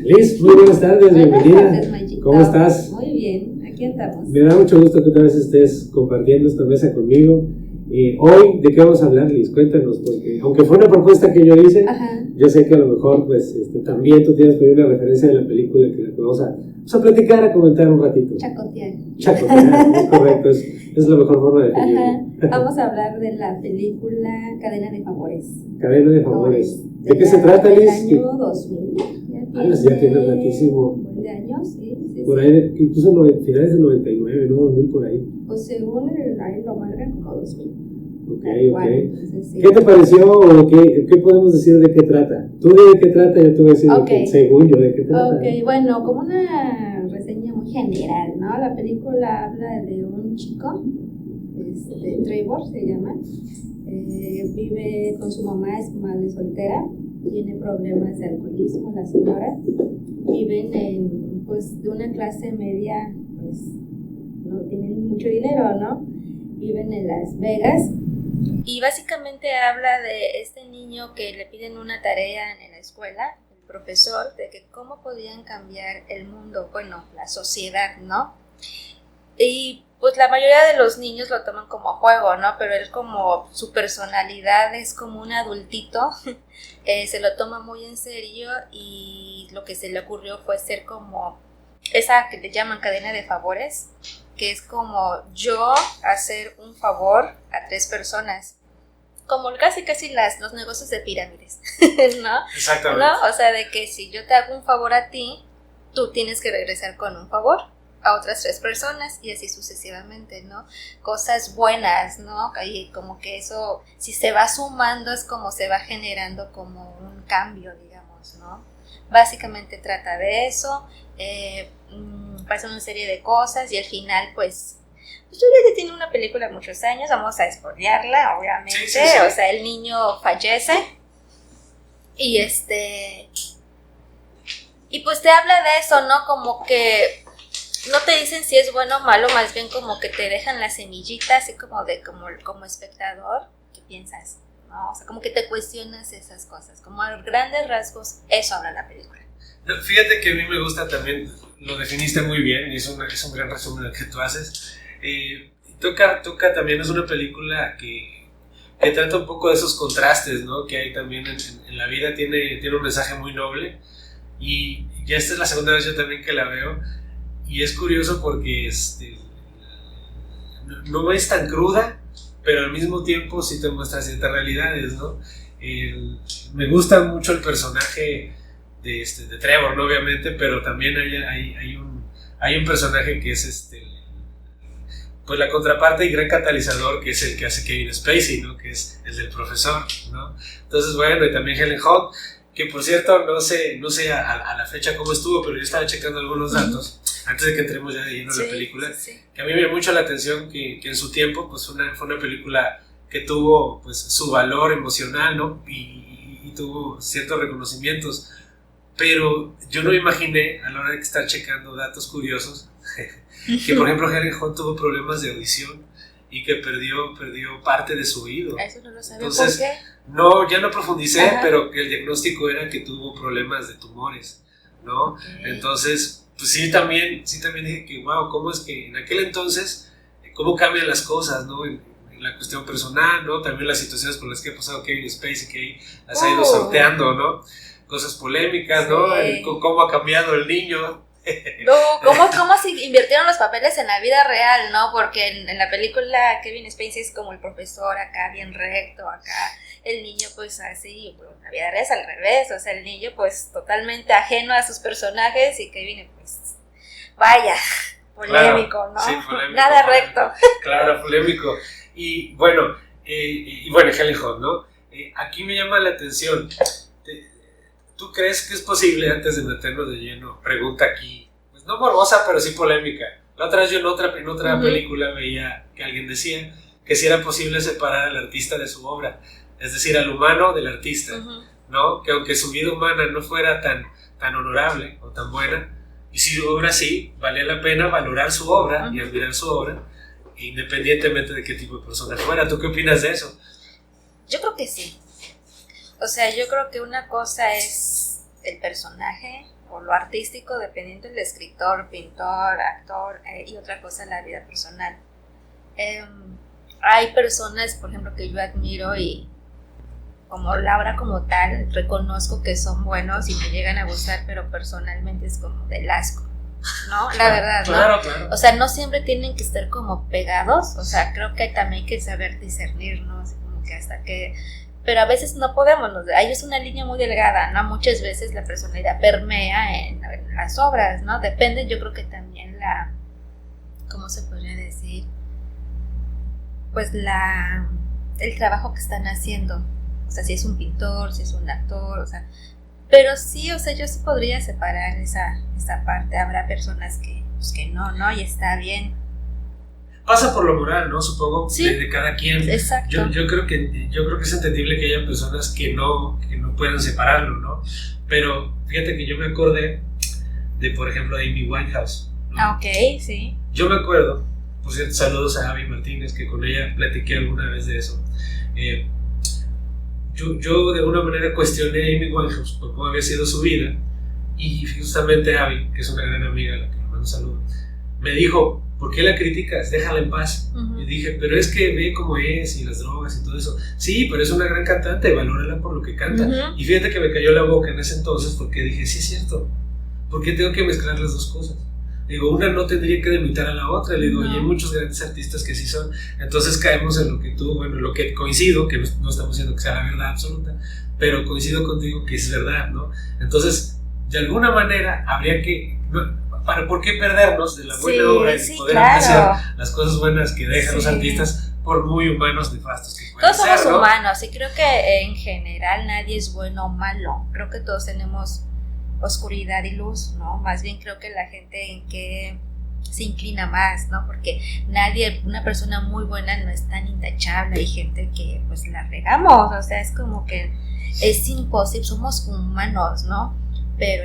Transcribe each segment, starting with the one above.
Liz, muy buenas tardes, Buenas bienvenida. tardes, Mayito. ¿Cómo estás? Muy bien, aquí andamos. Me da mucho gusto que otra vez estés compartiendo esta mesa conmigo. Hoy, ¿de qué vamos a hablar, Liz? Cuéntanos, porque aunque fue una propuesta que yo hice, Ajá. yo sé que a lo mejor pues, también tú tienes por ahí una referencia de la película que vamos a platicar, a comentar un ratito. Chacotear. Chacotear, es correcto, es la mejor forma de definirlo. Ajá. Vamos a hablar de la película Cadena de Favores. Cadena de favores. ¿De qué se trata, Del Liz? año 2000. Ya tiene ratísimo. Un buen de años, sí. Por ahí, incluso finales del 99, ¿no? 2000 por ahí. Pues según ahí lo marcan como 2000. Ok. Entonces, sí. ¿Qué te pareció o qué podemos decir de qué trata? Tú de qué trata, yo te voy a decir según yo de qué trata. Ok, bueno, como una reseña muy general, ¿no? La película habla de un chico, Trevor se llama, vive con su mamá, es madre soltera, tiene problemas de alcoholismo, la señora, viven de una clase media, pues no tienen mucho dinero, ¿no? Viven en Las Vegas. Y básicamente habla de este niño que le piden una tarea en la escuela, el profesor, de que cómo podían cambiar el mundo, bueno, la sociedad, ¿no? Y pues la mayoría de los niños lo toman como juego, ¿no? Pero él como su personalidad es como un adultito, se lo toma muy en serio y lo que se le ocurrió fue ser como esa que le llaman cadena de favores, que es como yo hacer un favor a 3 personas, como casi los negocios de pirámides, ¿no? Exactamente. ¿No? O sea, de que si yo te hago un favor a ti, tú tienes que regresar con un favor a otras 3 personas y así sucesivamente, ¿no? Cosas buenas, ¿no? Y como que eso, si se va sumando, es como se va generando como un cambio, digamos, ¿no? Básicamente trata de eso. Pasa una serie de cosas y al final pues ya tiene una película muchos años, vamos a spoilearla obviamente, sí. O sea, el niño fallece y y pues te habla de eso, ¿no? Como que no te dicen si es bueno o malo, más bien como que te dejan la semillita así como espectador, ¿qué piensas? ¿No? O sea, como que te cuestionas esas cosas, como a grandes rasgos eso habla la película. Fíjate que a mí me gusta también, lo definiste muy bien y es un gran resumen el que tú haces. Toca también, es una película que trata un poco de esos contrastes, ¿no? Que hay también en la vida, tiene un mensaje muy noble y ya esta es la segunda vez yo también que la veo y es curioso porque no es tan cruda, pero al mismo tiempo sí te muestra ciertas realidades, ¿no? Me gusta mucho el personaje de Trevor, ¿no? Obviamente, pero también hay un personaje que es pues la contraparte y gran catalizador, que es el que hace Kevin Spacey, ¿no? Que es el del profesor, ¿no? Entonces, bueno, y también Helen Hunt, que por cierto no sé a la fecha cómo estuvo, pero yo estaba checando algunos datos antes de que entremos ya de lleno en la película, que a mí me llamó mucho la atención que en su tiempo pues fue una película que tuvo pues su valor emocional, ¿no? Y tuvo ciertos reconocimientos. Pero yo no me imaginé, a la hora de estar checando datos curiosos, que por ejemplo Helen Hunt tuvo problemas de audición y que perdió parte de su oído. Eso no lo sabía. Entonces, ¿por qué? No, ya no profundicé, Ajá. pero que el diagnóstico era que tuvo problemas de tumores, ¿no? Okay. Entonces, pues sí también dije que wow, cómo es que en aquel entonces, cómo cambian las cosas, ¿no? En la cuestión personal, ¿no? También las situaciones por las que ha pasado Kevin Spacey, que las ha ido sorteando, ¿no? Cosas polémicas, ¿no? Sí. Cómo ha cambiado el niño. No, ¿cómo se invirtieron los papeles en la vida real, no? Porque en la película Kevin Spacey es como el profesor acá, bien recto, acá el niño pues así, pero en la vida real es al revés, o sea, el niño pues totalmente ajeno a sus personajes y Kevin pues, vaya, polémico, claro, ¿no? Sí, polémico. Nada recto. Claro, polémico. Y bueno, Helen Hunt, ¿no? Aquí me llama la atención. ¿Tú crees que es posible, antes de meternos de lleno, pregunta aquí, pues no morbosa, pero sí polémica? La otra vez yo en otra película veía que alguien decía que si era posible separar al artista de su obra, es decir, al humano del artista, ¿no? Que aunque su vida humana no fuera tan honorable o tan buena, y si su obra sí, valía la pena valorar su obra y admirar su obra, independientemente de qué tipo de persona fuera. ¿Tú qué opinas de eso? Yo creo que sí. O sea, yo creo que una cosa es el personaje o lo artístico, dependiendo del escritor, pintor, actor, y otra cosa la vida personal. Hay personas, por ejemplo, que yo admiro y como Laura como tal, reconozco que son buenos y me llegan a gustar, pero personalmente es como del asco, ¿no? La verdad, claro, ¿no? Claro. O sea, no siempre tienen que estar como pegados, o sea, creo que también hay que saber discernir, ¿no? Así como que hasta que... Pero a veces no podemos, ahí es una línea muy delgada, ¿no? Muchas veces la personalidad permea en las obras, ¿no? Depende, yo creo que también ¿cómo se podría decir? Pues el trabajo que están haciendo. O sea, si es un pintor, si es un actor, o sea, pero sí, o sea, yo sí podría separar esa parte. Habrá personas que, pues, que no, y está bien. Pasa por lo moral, ¿no? Supongo, sí, de cada quien. Exacto. Yo creo que es entendible que haya personas que no puedan separarlo, ¿no? Pero fíjate que yo me acordé de, por ejemplo, de Amy Winehouse, ¿no? Ah, ok, sí. Yo me acuerdo, por cierto, saludos a Javi Martínez, que con ella platiqué alguna vez de eso. Yo de alguna manera cuestioné a Amy Winehouse por cómo había sido su vida, y justamente Abby, que es una gran amiga a la que le mando un saludo, me dijo: ¿por qué la criticas? Déjala en paz. Y dije: pero es que ve cómo es, y las drogas y todo eso. Sí, pero es una gran cantante, valórala por lo que canta. Y fíjate que me cayó la boca en ese entonces, porque dije: sí es cierto, ¿por qué tengo que mezclar las dos cosas? Digo, una no tendría que delimitar a la otra. Le digo, y hay muchos grandes artistas que sí son. Entonces caemos en lo que tú, bueno, lo que coincido, que no estamos diciendo que sea la verdad absoluta, pero coincido contigo que es verdad, ¿no? Entonces, de alguna manera, habría que... ¿por qué perdernos de la buena obra y poder apreciar las cosas buenas que dejan los artistas, por muy humanos nefastos que puedan ser? Todos somos, ¿no?, humanos, y creo que en general nadie es bueno o malo. Creo que todos tenemos oscuridad y luz, ¿no? Más bien creo que la gente en que se inclina más, ¿no? Porque una persona muy buena no es tan intachable. Hay gente que pues la regamos, o sea, es como que es imposible, somos humanos, ¿no? Pero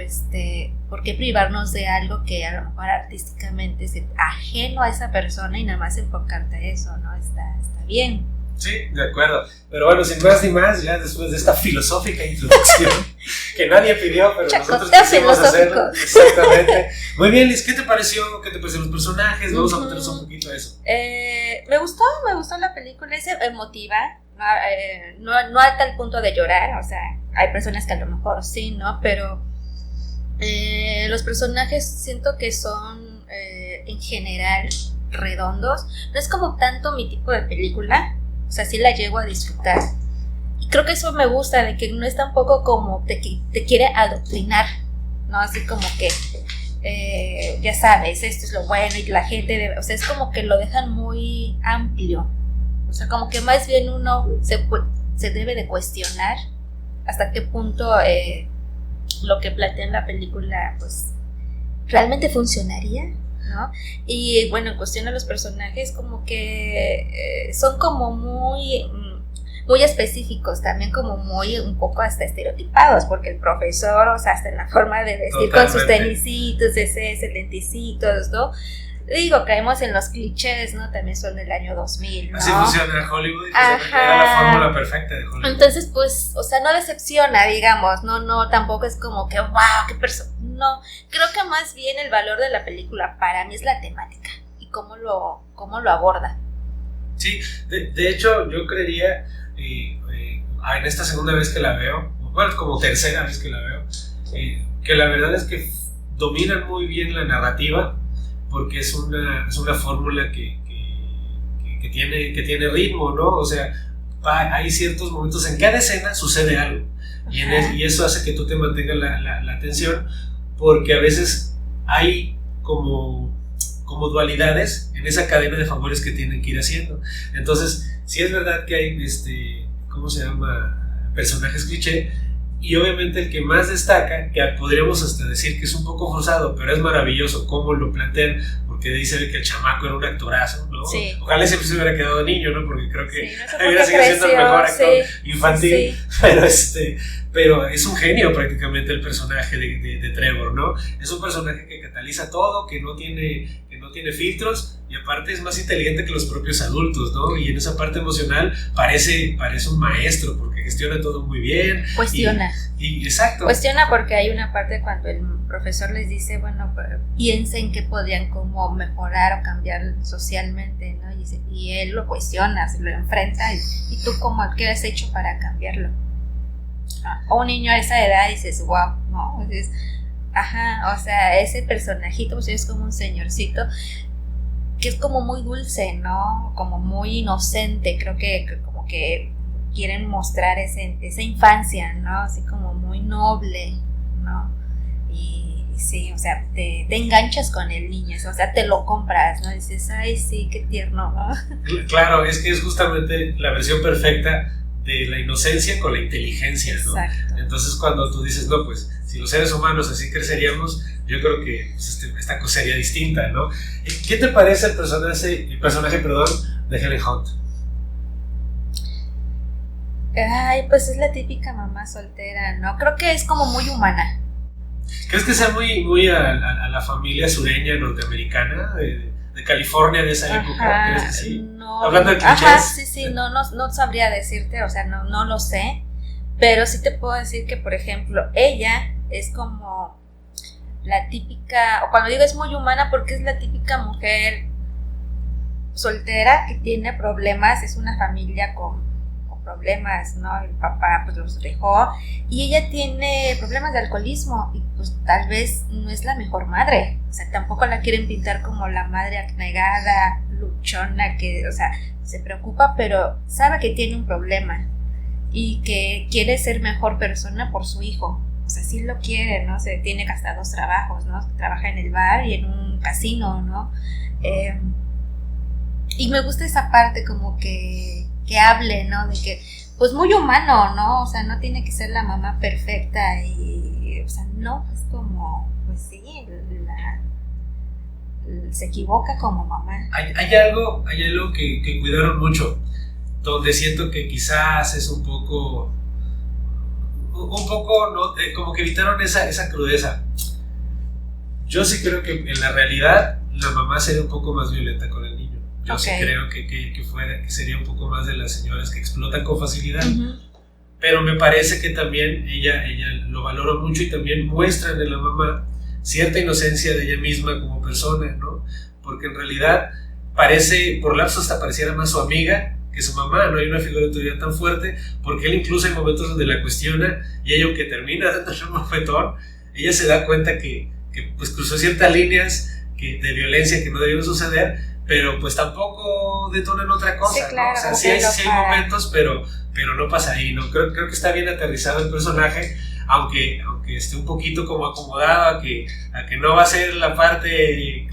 ¿por qué privarnos de algo que a lo mejor artísticamente es ajeno a esa persona y nada más enfocarte a eso, ¿no? Está bien. Sí, de acuerdo. Pero bueno, sin más ni más, ya después de esta filosófica introducción que nadie pidió, pero nosotros quisimos hacerlo. Exactamente. Muy bien, Liz, ¿qué te pareció? ¿Qué te parecieron los personajes? Vamos a meternos un poquito a eso. Me gustó la película, es emotiva, no a tal punto de llorar, o sea, hay personas que a lo mejor sí, ¿no? Pero los personajes siento que son en general redondos. No es como tanto mi tipo de película, o sea, sí la llego a disfrutar. Y creo que eso me gusta, de que no es tampoco como te quiere adoctrinar, ¿no? Así como que, ya sabes, esto es lo bueno y la gente debe... O sea, es como que lo dejan muy amplio. O sea, como que más bien uno se debe de cuestionar hasta qué punto lo que plantea en la película, pues, realmente funcionaría, ¿no? Y bueno, en cuestión a los personajes, como que son como muy específicos, también como muy un poco hasta estereotipados, porque el profesor, o sea, hasta en la forma de vestir, totalmente, con sus tenisitos, ese lentecitos, ¿no? Digo, caemos en los clichés, ¿no? También son del año 2000, ¿no? Así funciona Hollywood, era la fórmula perfecta de Hollywood. Entonces, pues, o sea, no decepciona, digamos, no, tampoco es como que, wow, qué persona. No, creo que más bien el valor de la película para mí es la temática y cómo lo aborda. Sí, de hecho, yo creería, en esta segunda vez que la veo, bueno, como tercera vez que la veo, que la verdad es que dominan muy bien la narrativa, porque es una fórmula que tiene ritmo, ¿no? O sea, hay ciertos momentos en cada escena sucede algo, y eso hace que tú te mantengas la atención, porque a veces hay como dualidades en esa cadena de favores que tienen que ir haciendo. Entonces, sí es verdad que hay, ¿cómo se llama?, personajes cliché, y obviamente el que más destaca, que podríamos hasta decir que es un poco forzado, pero es maravilloso cómo lo plantean, porque dice que el chamaco era un actorazo, ¿no? Sí. Ojalá siempre se hubiera quedado niño, ¿no? Porque creo que hubiera sigue siendo el mejor actor infantil, pero es un genio prácticamente el personaje de Trevor, ¿no? Es un personaje que cataliza todo, que no tiene no tiene filtros y aparte es más inteligente que los propios adultos, ¿no? Y en esa parte emocional parece un maestro porque gestiona todo muy bien. Cuestiona. Exacto. Cuestiona porque hay una parte cuando el profesor les dice, bueno, piensen que podrían como mejorar o cambiar socialmente, ¿no? Y él lo cuestiona, se lo enfrenta y tú como, ¿qué has hecho para cambiarlo? O un niño a esa edad dices, wow, ¿no? Dices, ajá, o sea, ese personajito pues es como un señorcito que es como muy dulce, ¿no? Como muy inocente, creo que como que quieren mostrar esa infancia, ¿no? Así como muy noble, ¿no? Y sí, o sea, te enganchas con el niño, o sea, te lo compras, ¿no? Dices, ay, sí, qué tierno, ¿no? Claro, es que es justamente la versión perfecta de la inocencia con la inteligencia, ¿no? Exacto. Entonces cuando tú dices, no, pues si los seres humanos así creceríamos, yo creo que pues, esta cosa sería distinta, ¿no? ¿Qué te parece el personaje de Helen Hunt? Ay, pues es la típica mamá soltera, ¿no? Creo que es como muy humana. ¿Crees que sea muy a la familia sureña norteamericana de California de esa época? ¿Crees que sí? No, hablando de clichés. Ajá, sí, no sabría decirte, o sea, no lo sé, pero sí te puedo decir que, por ejemplo, ella es como la típica, o cuando digo es muy humana porque es la típica mujer soltera que tiene problemas, es una familia con problemas, ¿no? El papá pues los dejó y ella tiene problemas de alcoholismo y pues tal vez no es la mejor madre, o sea, tampoco la quieren pintar como la madre abnegada, luchona, que, o sea, se preocupa, pero sabe que tiene un problema y que quiere ser mejor persona por su hijo, o sea, sí lo quiere, ¿no? Se tiene hasta 2 trabajos, ¿no? Trabaja en el bar y en un casino, ¿no? Y me gusta esa parte como que hable, ¿no? De que, pues muy humano, ¿no? O sea, no tiene que ser la mamá perfecta y, o sea, no, es como, pues sí, se equivoca como mamá. Hay algo que cuidaron mucho, donde siento que quizás es un poco, ¿no? Como que evitaron esa crudeza. Yo sí creo que en la realidad la mamá sería un poco más violenta con el niño. Yo sí creo que sería un poco más de las señoras que explotan con facilidad. Uh-huh. Pero me parece que también ella lo valoró mucho y también muestran en la mamá cierta inocencia de ella misma como persona, ¿no? Porque en realidad parece, por lapsos hasta pareciera más su amiga que su mamá, no hay una figura de autoridad tan fuerte, porque él incluso hay momentos donde la cuestiona y ella, aunque termina dándole un bofetón, ella se da cuenta que pues cruzó ciertas líneas de violencia que no debieron suceder, pero pues tampoco detonan otra cosa, sí, claro, ¿no? O sea, sí hay momentos, pero no pasa ahí, ¿no? Creo que está bien aterrizado el personaje, aunque esté un poquito como acomodado a que no va a ser la parte,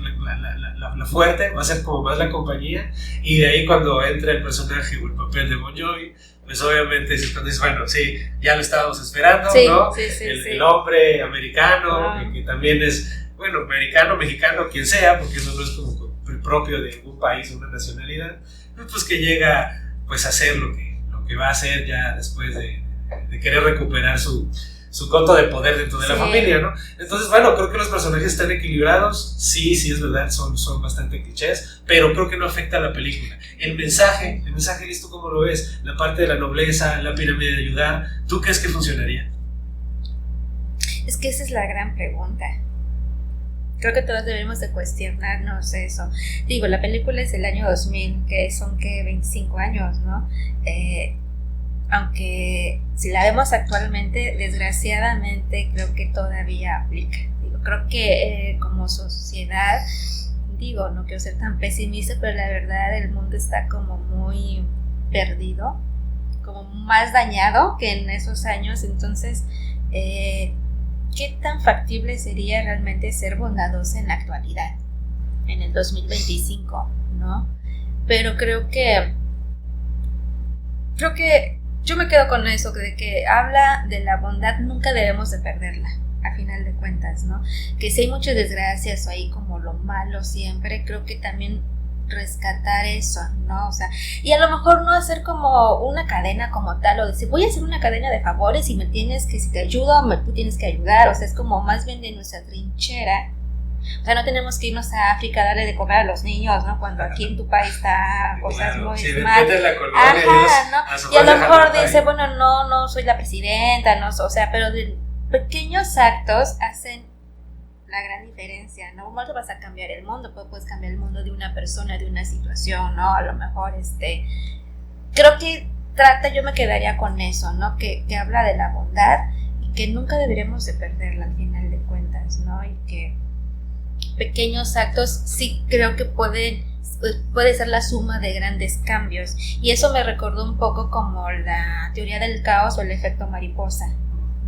la fuerte, va a ser como más la compañía, y de ahí cuando entra el personaje o el papel de Bon Jovi, pues obviamente es cuando dices, bueno, sí, ya lo estábamos esperando, sí, ¿no? Sí, el hombre americano, que también es, bueno, americano, mexicano, quien sea, porque eso no es como propio de un país, una nacionalidad, pues que llega pues a hacer lo que va a hacer ya después de querer recuperar su coto de poder dentro de la familia, ¿no? Entonces, bueno, creo que los personajes están equilibrados, sí, es verdad, son bastante clichés, pero creo que no afecta a la película. El mensaje, ¿listo cómo lo ves? La parte de la nobleza, la pirámide de ayudar, ¿tú crees que funcionaría? Es que esa es la gran pregunta. Creo que todos debemos de cuestionarnos eso. Digo, la película es del año 2000, que son 25 años, ¿no? Aunque si la vemos actualmente, desgraciadamente creo que todavía aplica. Digo, creo que como sociedad, digo, no quiero ser tan pesimista, pero la verdad el mundo está como muy perdido, como más dañado que en esos años. Entonces, ¿qué tan factible sería realmente ser bondadosa en la actualidad, en el 2025, ¿no? Pero creo que yo me quedo con eso, de que habla de la bondad, nunca debemos de perderla, a final de cuentas, ¿no? Que si hay muchas desgracias o hay como lo malo siempre, creo que también rescatar eso, ¿no? O sea, y a lo mejor no hacer como una cadena como tal, o decir, voy a hacer una cadena de favores y me tienes que, si te ayudo, tú tienes que ayudar, o sea, es como más bien de nuestra trinchera O sea, no tenemos que irnos a África a darle de comer a los niños, ¿no? Cuando aquí en tu país está cosas muy mal. La colonia, ¿no? Y a lo mejor dice, bueno, no soy la presidenta, no, o sea, pero de pequeños actos hacen la gran diferencia, ¿no? No te vas a cambiar el mundo, pero puedes cambiar el mundo de una persona, de una situación, ¿no? A lo mejor, creo que yo me quedaría con eso, ¿no? Que habla de la bondad y que nunca deberíamos de perderla al final de cuentas, ¿no? Y que pequeños actos sí creo que puede ser la suma de grandes cambios, y eso me recordó un poco como la teoría del caos o el efecto mariposa,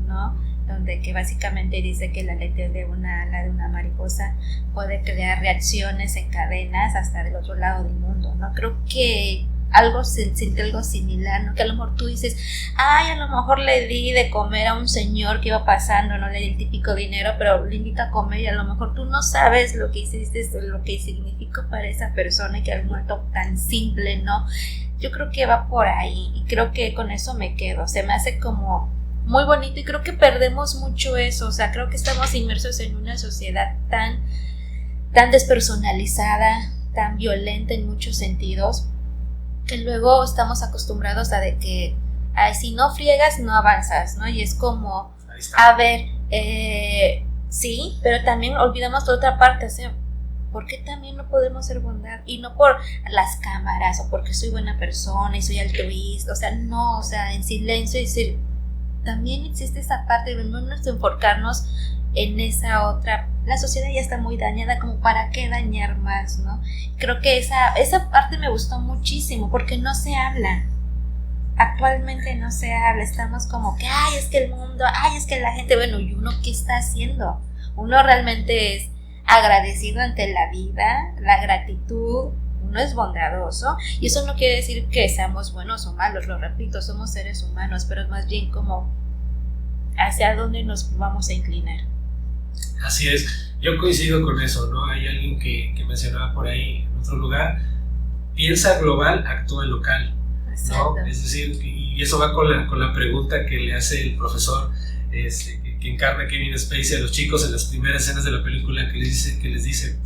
¿no? Donde que básicamente dice que la aleta de una mariposa puede crear reacciones en cadenas hasta del otro lado del mundo, ¿no? Creo que siente algo similar, ¿no? Que a lo mejor tú dices, a lo mejor le di de comer a un señor que iba pasando, no le di el típico dinero, pero le invito a comer, y a lo mejor tú no sabes lo que hiciste, lo que significó para esa persona, y que algo tan simple, ¿no? Yo creo que va por ahí, y creo que con eso me quedo. Se me hace como muy bonito, y creo que perdemos mucho eso. O sea, creo que estamos inmersos en una sociedad tan despersonalizada, tan violenta en muchos sentidos, que luego estamos acostumbrados a de que si no friegas no avanzas, ¿no? Y es como, a ver, sí, pero también olvidamos la otra parte, o sea, ¿por qué también no podemos ser bondad? Y no por las cámaras o porque soy buena persona y soy altruista, o sea, no, o sea, en silencio, y decir, también existe esa parte de no enfocarnos en esa otra. La sociedad ya está muy dañada, como para qué dañar más, ¿no? Creo que esa parte me gustó muchísimo, porque no se habla. Actualmente no se habla, estamos como que, es que el mundo, es que la gente, bueno, ¿y uno qué está haciendo? Uno realmente es agradecido ante la vida, la gratitud, uno es bondadoso, y eso no quiere decir que seamos buenos o malos, lo repito, somos seres humanos, pero es más bien como hacia dónde nos vamos a inclinar. Así es, yo coincido con eso, ¿no? Hay alguien que mencionaba por ahí en otro lugar, piensa global, actúa local, ¿no? Exacto. Es decir, y eso va con la pregunta que le hace el profesor que encarna Kevin Spacey a los chicos en las primeras escenas de la película, que les dice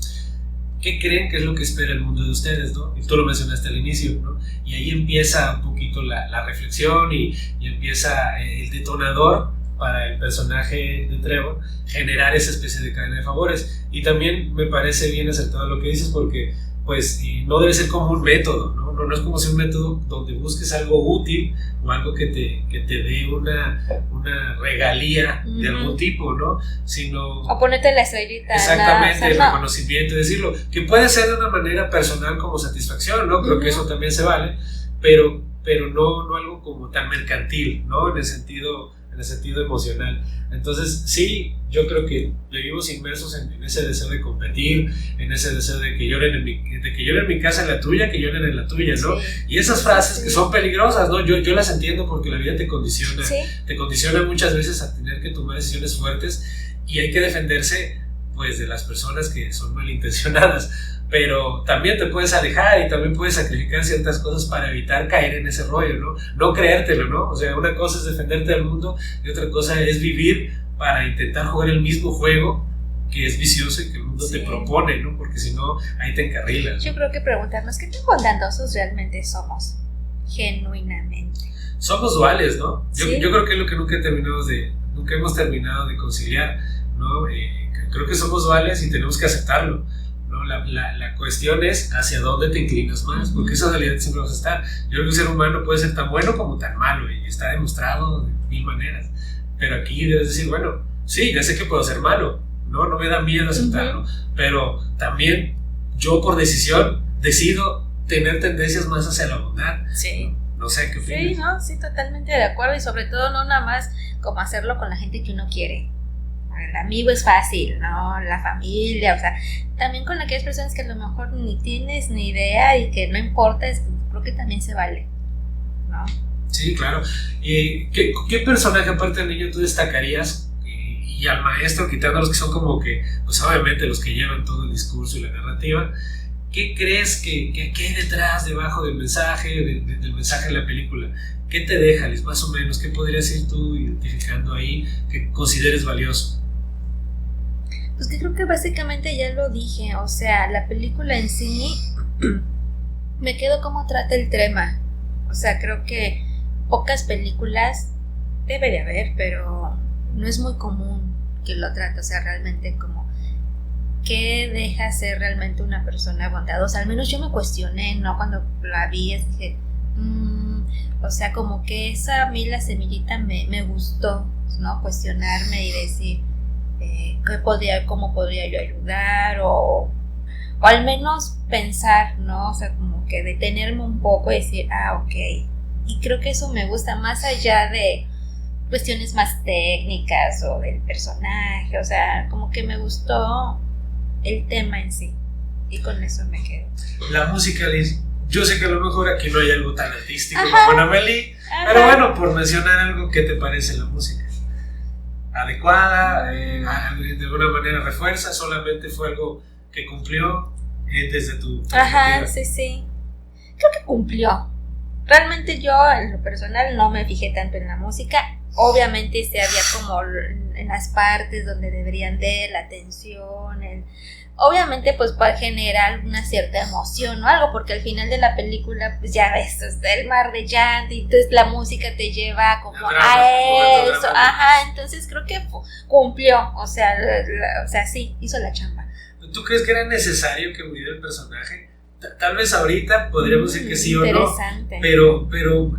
¿qué creen que es lo que espera el mundo de ustedes, ¿no? Y tú lo mencionaste al inicio, ¿no? Y ahí empieza un poquito la reflexión y empieza el detonador para el personaje de Trevor generar esa especie de cadena de favores. Y también me parece bien acertado lo que dices, porque pues no debe ser como un método, ¿no? No es como si un método donde busques algo útil o algo que te dé una regalía de algún tipo, ¿no? Sino... O ponerte la estrellita. Exactamente, el reconocimiento, decirlo. Que puede ser de una manera personal como satisfacción, ¿no? Creo que eso también se vale, pero no algo como tan mercantil, ¿no? En el sentido emocional. Entonces, sí, yo creo que vivimos inmersos en ese deseo de competir, en ese deseo de que lloren en mi casa en la tuya, que lloren en la tuya, ¿no? Sí. Y esas frases que son peligrosas, ¿no? Yo las entiendo, porque la vida te condiciona, te condiciona muchas veces a tener que tomar decisiones fuertes, y hay que defenderse, pues, de las personas que son malintencionadas. Pero también te puedes alejar y también puedes sacrificar ciertas cosas para evitar caer en ese rollo, ¿no? No creértelo, ¿no? O sea, una cosa es defenderte del mundo y otra cosa es vivir para intentar jugar el mismo juego que es vicioso y que el mundo te propone, ¿no? Porque si no, ahí te encarrilas, ¿no? Yo creo que preguntarnos qué tan bondadosos realmente somos, genuinamente. Somos duales, ¿no? Yo creo que es lo que nunca hemos terminado de conciliar, ¿no? Creo que somos duales y tenemos que aceptarlo, ¿no? La cuestión es hacia dónde te inclinas más, porque esa dualidad siempre vas a estar. Yo creo que un ser humano puede ser tan bueno como tan malo, y está demostrado de mil maneras, pero aquí debes decir, bueno, sí, ya sé que puedo ser malo, no me da miedo aceptarlo, pero también yo por decisión decido tener tendencias más hacia la bondad. Sí. No sé qué opinas. Sí, totalmente de acuerdo, y sobre todo no nada más como hacerlo con la gente que uno quiere. El amigo es fácil, ¿no? La familia, o sea, también con aquellas personas que a lo mejor ni tienes ni idea y que no importa, creo que también se vale, ¿no? Sí, claro. ¿Qué personaje aparte del niño tú destacarías? Y al maestro, quitando los que son como que, pues obviamente los que llevan todo el discurso y la narrativa, ¿qué crees que hay detrás, debajo del mensaje, del mensaje de la película? ¿Qué te deja, Liz, más o menos? ¿Qué podrías ir tú identificando ahí que consideres valioso? Pues que creo que básicamente ya lo dije, o sea, la película en sí me quedo como trata el tema. O sea, creo que pocas películas debe de haber, pero no es muy común que lo trate, o sea, realmente como qué deja ser realmente una persona bondadosa. Al menos yo me cuestioné, ¿no? Cuando la vi, dije, o sea, como que esa a mí la semillita me gustó, ¿no? Cuestionarme y decir, cómo podría yo ayudar o al menos pensar, ¿no? O sea, como que detenerme un poco y decir, ok. Y creo que eso me gusta más allá de cuestiones más técnicas o del personaje, o sea, como que me gustó el tema en sí y con eso me quedo. La música, Liz, yo sé que a lo mejor aquí no hay algo tan artístico Ajá. como en Amélie, pero bueno, por mencionar algo, ¿qué te parece la música? ¿Adecuada? ¿De alguna manera refuerza? ¿Solamente fue algo que cumplió desde tu Ajá, sí. Creo que cumplió. Realmente yo en lo personal no me fijé tanto en la música. Obviamente había como en las partes donde deberían de la tensión, obviamente pues para generar una cierta emoción o algo, porque al final de la película pues ya ves, está el mar de llanto y entonces la música te lleva como a eso, ajá, entonces creo que cumplió, o sea, sí, hizo la chamba. ¿Tú crees que era necesario que muriera el personaje? Tal vez ahorita podríamos decir que sí o no, interesante. pero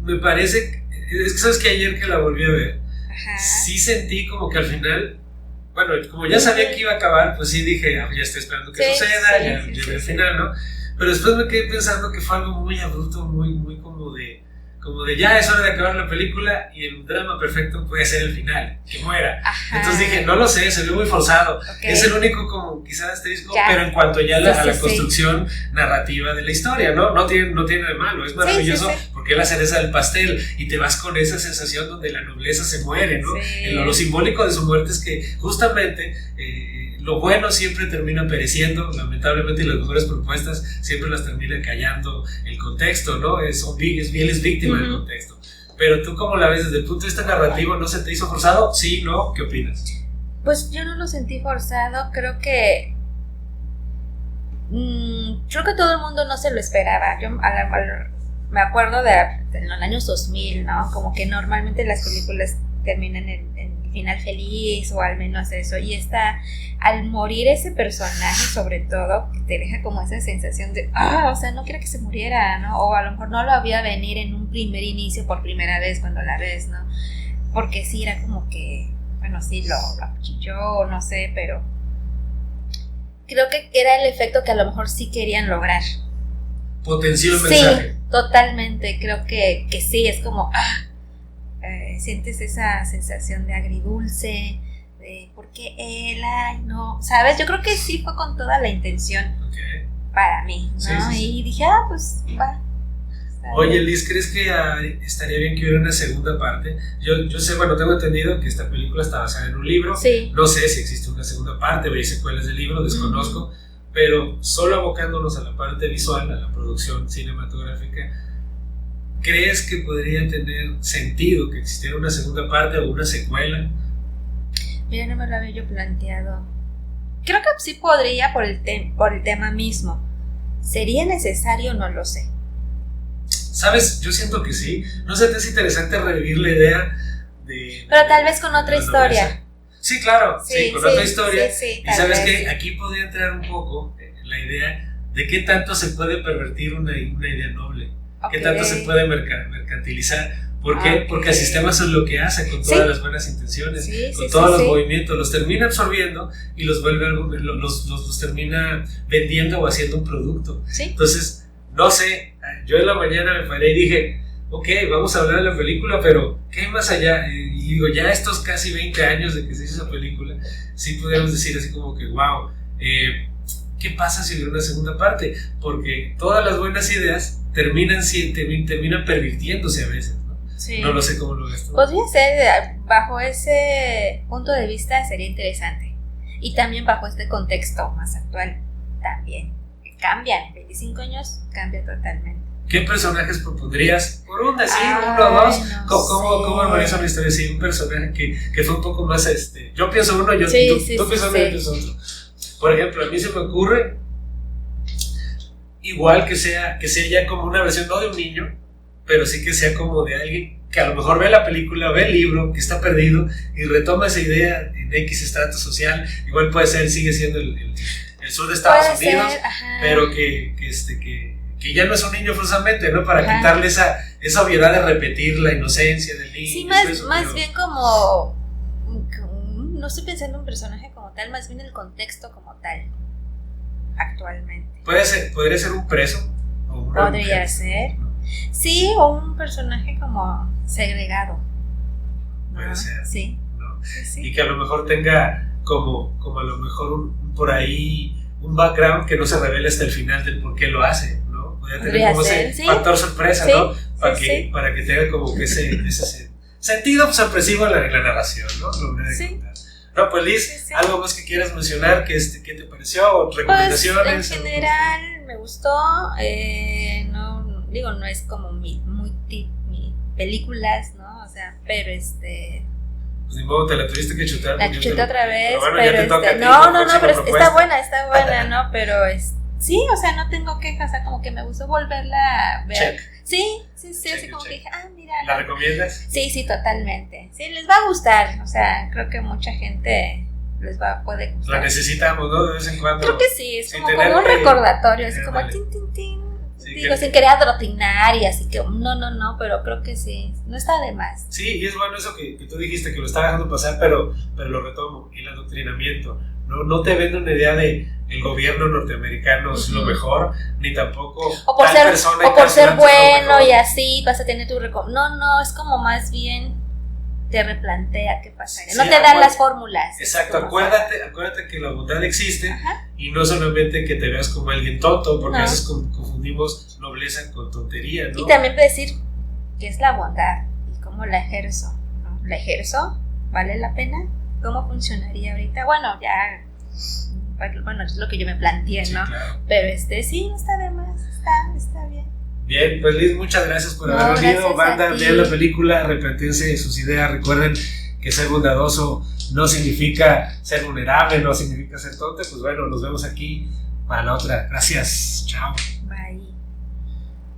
me parece, es que sabes que ayer que la volví a ver, ajá, sí sentí como que al final, bueno, como ya sabía que iba a acabar, pues sí dije, ya estoy esperando que suceda, ya llegué al final, ¿no? Pero después me quedé pensando que fue algo muy abrupto, muy como de ya es hora de acabar la película y el drama perfecto puede ser el final, que muera. Ajá. Entonces dije, no lo sé, se vio muy forzado. Okay. Es el único como quizás asterisco, ya. pero en cuanto ya a la construcción narrativa de la historia, ¿no? No tiene de malo, es maravilloso porque es la cereza del pastel y te vas con esa sensación donde la nobleza se muere, ¿no? Lo simbólico de su muerte es que justamente lo bueno siempre termina pereciendo, lamentablemente, y las mejores propuestas siempre las termina callando el contexto, ¿no? Él es víctima del contexto. Pero tú, ¿cómo la ves desde el punto de vista narrativo? ¿No se te hizo forzado? ¿Sí? ¿No? ¿Qué opinas? Pues yo no lo sentí forzado, creo que todo el mundo no se lo esperaba. Yo me acuerdo en los años 2000, ¿no? Como que normalmente las películas terminan en final feliz o al menos eso, y al morir ese personaje sobre todo te deja como esa sensación de o sea, no quiero que se muriera, ¿no? O a lo mejor no lo había venir en un primer inicio por primera vez cuando la ves, ¿no? Porque sí era como que bueno, sí lo acuchilló, no sé, pero creo que era el efecto que a lo mejor sí querían lograr. Potenció el mensaje. Sí, totalmente, creo que sí, es como sientes esa sensación de agridulce, de por qué él, no, ¿sabes? Yo creo que sí fue con toda la intención para mí, ¿no? Sí. Y dije, pues va. Oye, Liz, ¿crees que estaría bien que hubiera una segunda parte? Yo sé, bueno, tengo entendido que esta película está basada en un libro. Sí. No sé si existe una segunda parte o hay secuelas del libro, desconozco, pero solo abocándonos a la parte visual, a la producción cinematográfica, ¿crees que podría tener sentido que existiera una segunda parte o una secuela? Mira, no me lo había yo planteado. Creo que sí podría por el tema mismo. ¿Sería necesario? No lo sé. ¿Sabes? Yo siento que sí. ¿No se te hace interesante revivir la idea de... Pero tal vez con otra historia. Sí, claro, con otra historia. Sí, y sabes que aquí podría entrar un poco la idea de qué tanto se puede pervertir una idea noble. ¿Qué tanto se puede mercantilizar? ¿Por qué? Porque el sistema eso es lo que hace con todas las buenas intenciones, con todos los movimientos, los termina absorbiendo y los vuelve los termina vendiendo o haciendo un producto. Entonces, no sé, yo en la mañana me paré y dije, ok, vamos a hablar de la película, pero ¿qué hay más allá? Y digo, ya estos casi 20 años de que se hizo esa película, sí podríamos decir así como que, wow, ¿qué pasa si hubiera una segunda parte? Porque todas las buenas ideas terminan pervirtiéndose a veces, ¿no? Sí. No lo sé cómo lo ves tú. Podría ser, bajo ese punto de vista sería interesante. Y también bajo este contexto más actual, también. Cambian, 25 años cambia totalmente. ¿qué personajes propondrías? Por un decir, Ay, uno o dos, no ¿cómo sé. organiza una historia así? Un personaje que fue un poco más, yo pienso uno, tú piensas uno, yo pienso otro. Por ejemplo, a mí se me ocurre, igual que sea ya como una versión, no de un niño, pero sí que sea como de alguien que a lo mejor ve la película, ve el libro, que está perdido y retoma esa idea en X estrato social. Igual puede ser, sigue siendo el sur de Estados Unidos, pero que ya no es un niño forzosamente, ¿no? Para quitarle esa obviedad de repetir la inocencia del niño. Sí, más bien como, no estoy pensando en un personaje como tal, más bien el contexto como tal, actualmente. Podría ser un preso. O una Podría mujer, ser. ¿no? Sí, o un personaje como segregado. Puede ser. Sí. ¿No? Sí. Y que a lo mejor tenga como a lo mejor por ahí un background que no se revela hasta el final del por qué lo hace, ¿no? Podría tener como ser, ese sí. factor sorpresa, Sí, ¿no? sí. Para que tenga como que ese sentido sorpresivo en la narración, ¿no? Sí. No, pues Liz, Sí. ¿algo más que quieras mencionar? ¿Qué te pareció? ¿O recomendaciones? Pues, en general me gustó, no es como mi películas, ¿no? O sea, pero Pues ni modo, te la tuviste que chutar. la chuté otra vez, bueno, pero ya te toca a ti, no, próxima pero propuesta. está buena, ¿no? Pero sí, o sea, no tengo quejas, o sea, como que me gustó volverla a ver. Check. Sí, Check, así como check. que dije, mira. ¿La recomiendas? Sí, totalmente. Sí, les va a gustar, o sea, creo que mucha gente puede La gustar. necesitamos, ¿no? De vez en cuando. Creo que sí, es sin como tener un que- recordatorio, así como Ándale. tin, tin, tin. Sí, Digo, que- sin querer adoctrinar y así que no, pero creo que sí, no está de más. Sí, y es bueno eso que tú dijiste, que lo está dejando pasar, pero lo retomo, el adoctrinamiento. No te vende una idea de el gobierno norteamericano es lo Ujú. mejor, ni tampoco O por tal ser, persona y o por tal ser planta es lo bueno mejor. y así vas a tener tu No, es como más bien te replantea qué pasaría. Sí, No te dan acuérdate. las fórmulas. Exacto, Es como- acuérdate que la bondad existe. Ajá. Y no solamente que te veas como alguien tonto, porque No. a veces confundimos nobleza con tontería, ¿no? Y también decir qué es la bondad y cómo la ejerzo, ¿no? ¿La ejerzo? ¿Vale la pena? ¿Cómo funcionaría ahorita? Bueno, es lo que yo me planteé, Sí, ¿no? claro. Pero sí, no está de más, está bien. Bien, pues Liz, muchas gracias por No, haber venido. gracias Banda, a ti. vean la película, replantéense sus ideas. Recuerden que ser bondadoso no significa ser vulnerable, no significa ser tonto. Pues bueno, nos vemos aquí para la otra. Gracias, chao.